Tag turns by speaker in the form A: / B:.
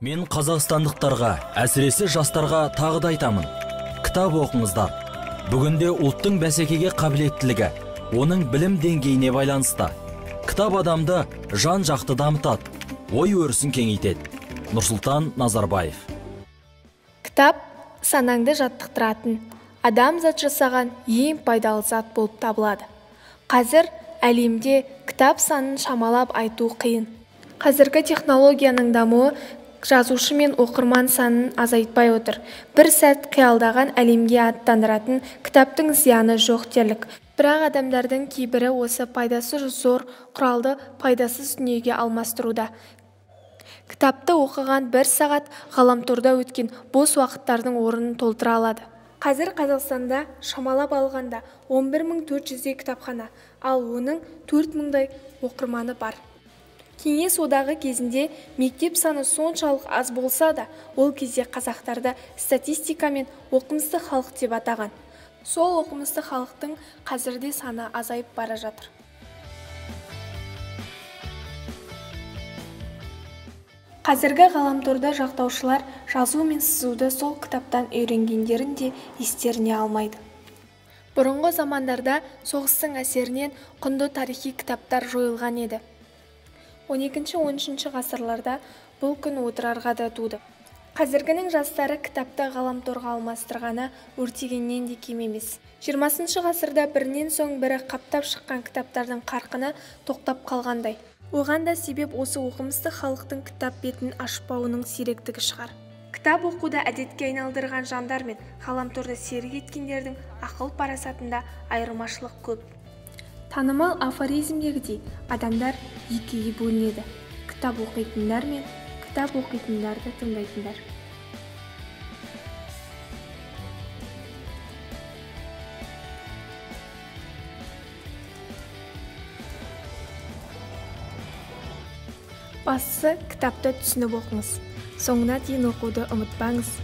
A: Мен қазақстандықтарға, әсіресе жастарға тағы да айтамын. Кітап оқыңыздар. Бүгінде ұлттың бәсекеге қабілеттілігі, оның білім деңгейіне байланысты. Кітап адамды жан-жақты дамытады, ой өрісін кеңейтеді. Нұрсұлтан Назарбаев.
B: Кітап санаңды жаттықтыратын, адамзат жасаған ең пайдалы зат болып табылады. Қазір әлемде кітап санын шамалап айту қиын. Қазіргі технологияның дамуы жазушы мен оқырман санын азайтпай отыр. Бір сәт қиялдаған әлемге аттандыратын кітаптың зияны жоқ дерлік. Бірақ адамдардың кейбірі осы пайдасы зор құралды пайдасыз дүниеге алмастыруда. Кітапты оқыған 1 сағат ғаламторда өткен бос уақыттардың орнын толтыра алады. Қазір Қазақстанда шамалап алғанда 11.400 кітапхана, ал оның 4.000-дай оқырманы бар. Кеңес одағы кезінде мектеп саны соншалық аз болса да, ол кезде қазақтарды статистика мен оқымысты халық деп атаған. Сол оқымысты халықтың қазірде саны азайып бара жатыр. Қазіргі ғаламторда жақтаушылар жазу мен сызуды сол кітаптан үйренгендерін де естеріне алмайды. Бұрынғы замандарда соғыстың әсерінен құнды тарихи кітаптар жойылған еді. 12-13 ғасырларда бұл күн отырарға да туды. Қазіргінің жастары кітапты ғаламторға алмастырғаны өртегеннен де кем емес. 20 ғасырда бірінен соң бірі қаптап шыққан кітаптардың қарқыны тоқтап қалғандай. Оған да себеп осы оқымысты халықтың кітап бетін ашпауының сиректігі шығар. Кітап оқуды әдетке айналдырған жандар мен ғаламторда серік еткендердің ақыл парасатында айырмашылық көп. Танымал афоризмдегідей адамдар екіге бөлінеді: кітап оқитындар мен кітап оқитындарды тыңдайтындар. Бастысы кітапты түсініп оқыңыз. Соңына дейін оқуды ұмытпаңыз.